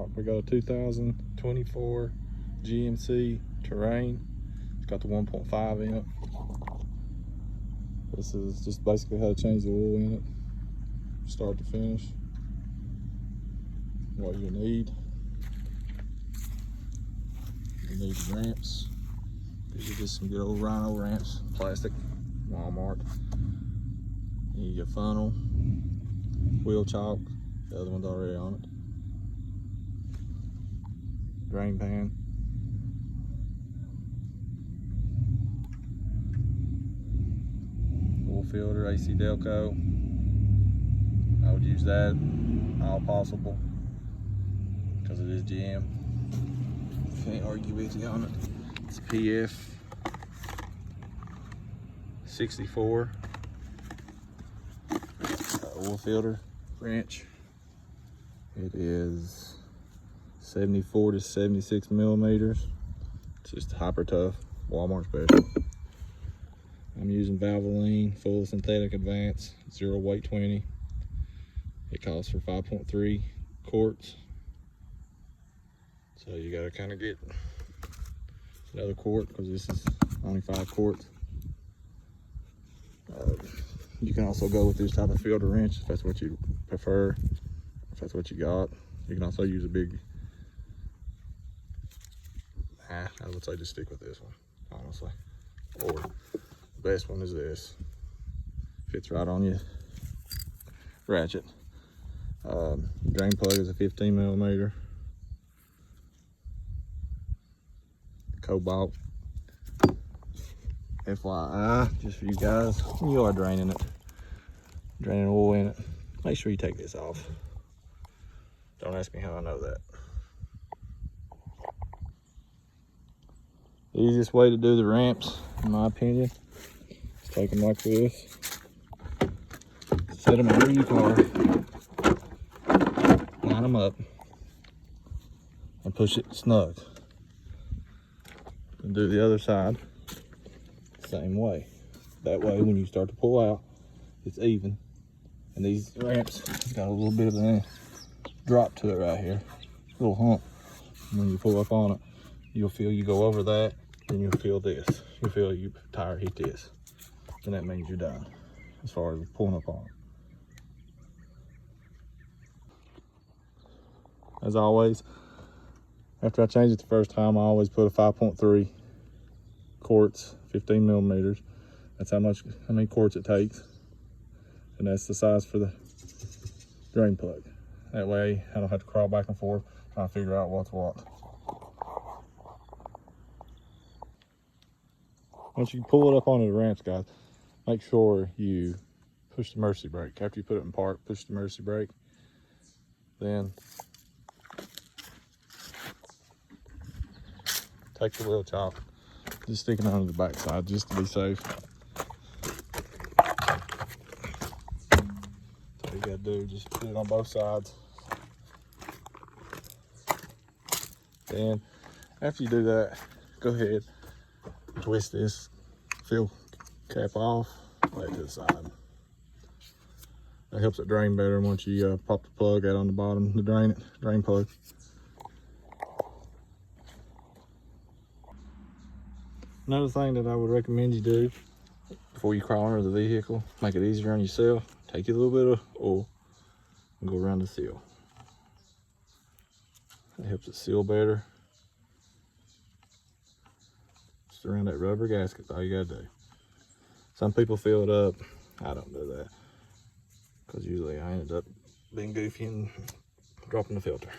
top, we got a 2024 GMC Terrain. It's got the 1.5 in it. This is just basically how to change the oil in it, start to finish. What you need the ramps. These are just some good old Rhino ramps, plastic, Walmart. You need your funnel, wheel chalk, the other one's already on it, drain pan, oil filter, AC Delco. I would use that all possible because it is GM. Can't argue with you on it. It's a PF 64 oil filter wrench. It is 74 to 76 millimeters. It's just hyper tough, Walmart special. I'm using Valvoline full synthetic advance, 0 weight 20. It calls for 5.3 quarts. So you gotta kind of get another quart because this is only 5 quarts. You can also go with this type of filter wrench if that's what you prefer, if that's what you got. You can also use a big, I would say just stick with this one, honestly. Or the best one is this. Fits right on your ratchet. Drain plug is a 15 millimeter. Cobalt. FYI, just for you guys, when you are draining oil in it, make sure you take this off. Don't ask me how I know that. The easiest way to do the ramps, in my opinion, is take them like this, set them under your car, line them up, and push it snug. And do the other side same way. That way when you start to pull out, it's even. And these ramps got a little bit of a drop to it right here, a little hump. And when you pull up on it, you'll feel you go over that, then you'll feel this. You'll feel your tire hit this. And that means you're done as far as pulling up on it. As always, after I change it the first time, I always put a 5.3 quarts, 15 millimeters. That's how many quarts it takes. And that's the size for the drain plug. That way I don't have to crawl back and forth trying to figure out what's what. Once you pull it up onto the ramps, guys, make sure you push the emergency brake. After you put it in park, push the emergency brake. Then take the wheel chalk, just stick it onto the back side just to be safe. All you gotta do, just put it on both sides. Then after you do that, go ahead, twist this fill cap off, lay it to the side. That helps it drain better once you pop the plug out on the bottom to drain it, drain plug. Another thing that I would recommend you do before you crawl under the vehicle, make it easier on yourself, take a little bit of oil and go around the seal. It helps it seal better. Just around that rubber gasket, that's all you gotta do. Some people fill it up. I don't do that because usually I ended up being goofy and dropping the filter.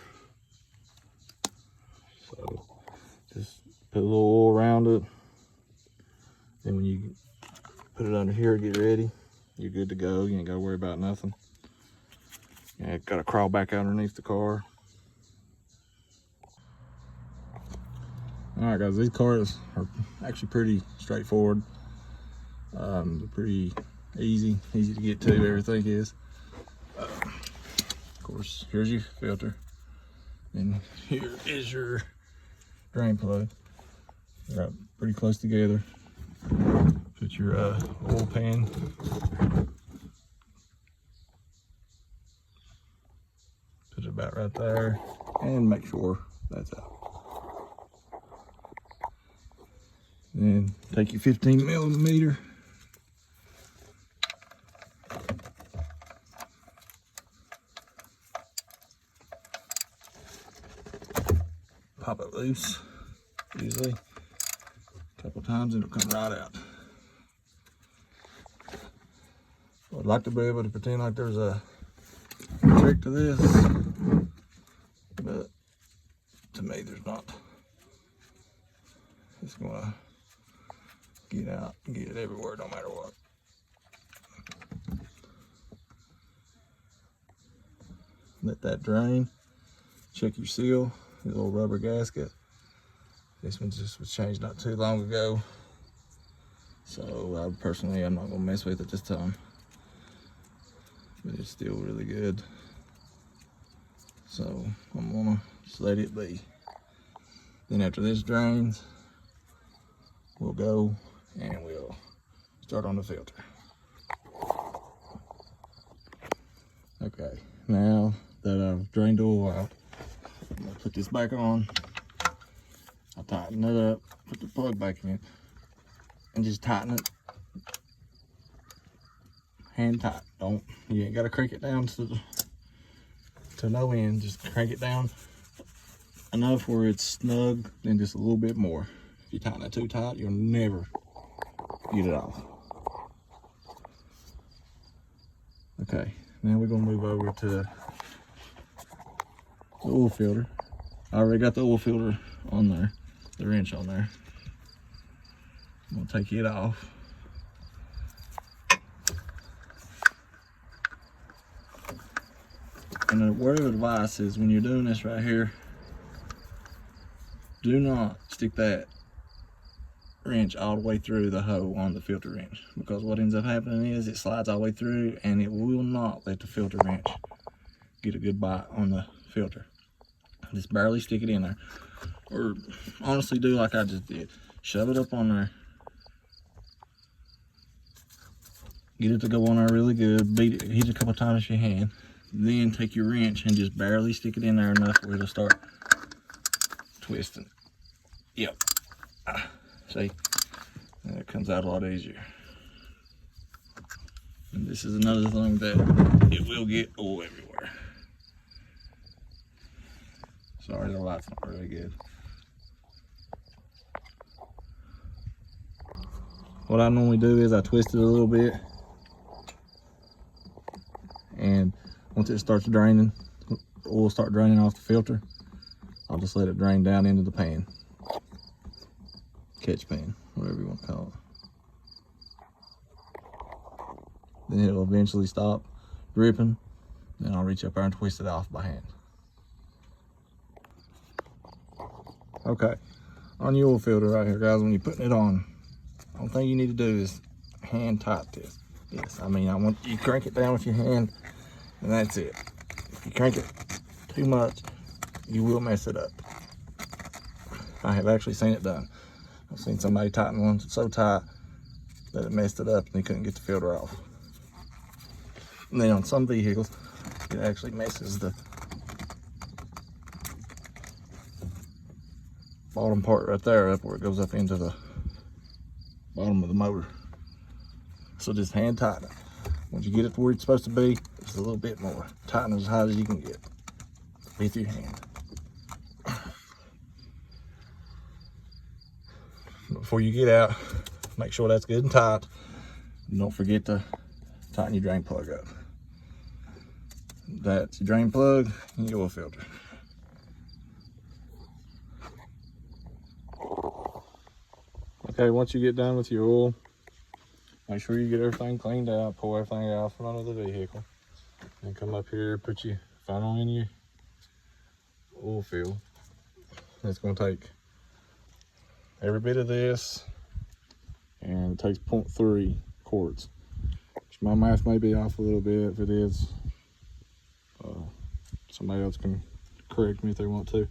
So just put a little oil around it. Then when you put it under here, get ready, you're good to go. You ain't gotta worry about nothing. You ain't gotta crawl back underneath the car. All right, guys, these cars are actually pretty straightforward. They're pretty easy to get to, everything is. Of course, here's your filter. And here is your drain plug. They're up pretty close together. Put your oil pan. Put it about right there. and make sure that's out. Then take your 15 millimeter, pop it loose, usually a couple times and it'll come right out. I'd like to be able to pretend like there's a trick to this, but to me there's not. It's gonna get out and get it everywhere no matter what. Let that drain. Check your seal, the little rubber gasket. This one just was changed not too long ago, so I'm not gonna mess with it this time. But it's still really good, so I'm gonna just let it be. Then after this drains, we'll go and we'll start on the filter. Okay, now that I've drained the oil out, I'm gonna put this back on. I'll tighten it up, put the plug back in, and just tighten it. Hand tight. You ain't gotta crank it down to no end. Just crank it down enough where it's snug, then just a little bit more. If you tighten it too tight, you'll never get it off. Okay, now we're gonna move over to the oil filter. I already got the oil filter on there, the wrench on there. I'm gonna take it off. And the word of advice is when you're doing this right here, do not stick that wrench all the way through the hole on the filter wrench, because what ends up happening is it slides all the way through and it will not let the filter wrench get a good bite on the filter. Just barely stick it in there, or honestly do like I just did. Shove it up on there, get it to go on there really good, beat it, hit it a couple times with your hand. Then take your wrench and just barely stick it in there enough where it'll start twisting. Yep. See? And it comes out a lot easier. And this is another thing that it will get oil everywhere. Sorry, the light's not really good. What I normally do is I twist it a little bit, and once it starts draining, the oil starts draining off the filter, I'll just let it drain down into the pan. Catch pan, whatever you want to call it. Then it'll eventually stop dripping. Then I'll reach up there and twist it off by hand. Okay, on your oil filter right here, guys, when you're putting it on, the only thing you need to do is hand tight this. Yes, I mean, I want you to crank it down with your hand, and that's it. If you crank it too much, you will mess it up. I have actually seen it done. I've seen somebody tighten one so tight that it messed it up and they couldn't get the filter off. And then on some vehicles, it actually messes the bottom part right there up where it goes up into the bottom of the motor. So just hand tighten it. Once you get it to where it's supposed to be, just a little bit more. Tighten it as high as you can get with your hand. Before you get out, make sure that's good and tight. And don't forget to tighten your drain plug up. That's your drain plug and your oil filter. Okay, once you get done with your oil, make sure you get everything cleaned out, pull everything out from under the vehicle, and come up here, put your funnel in your oil fill. It's going to take every bit of this, and it takes 0.3 quarts. My math may be off a little bit. If it is, somebody else can correct me if they want to,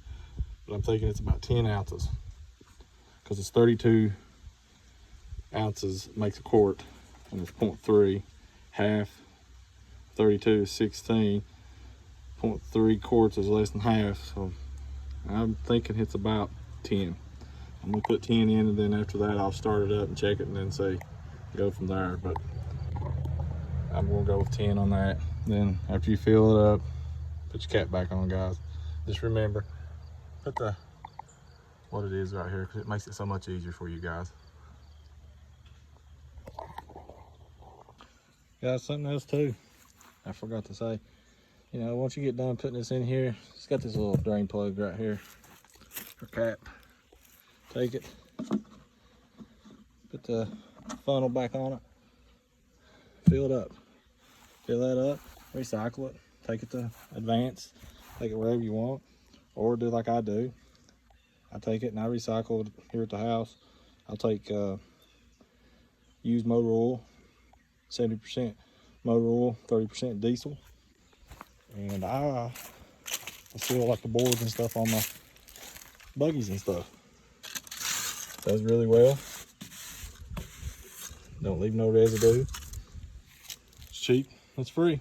but I'm thinking it's about 10 ounces, because it's 32 ounces makes a quart, and it's 0.3, half 32 is 16, 0.3 quarts is less than half, so I'm thinking it's about 10. I'm gonna put 10 in, and then after that I'll start it up and check it and then say go from there. But I'm gonna go with 10 on that. Then after you fill it up, put your cap back on, guys. Just remember, put the what it is right here, because it makes it so much easier for you guys. Guys, something else too, I forgot to say. You know, once you get done putting this in here, it's got this little drain plug right here, or cap. Take it, put the funnel back on it, fill it up. Fill that up, recycle it, take it to Advance, take it wherever you want, or do like I do. I take it and I recycle it here at the house. I'll take used motor oil, 70% motor oil, 30% diesel, and I seal like the boards and stuff on my buggies and stuff. Does really well. Don't leave no residue. It's cheap, it's free.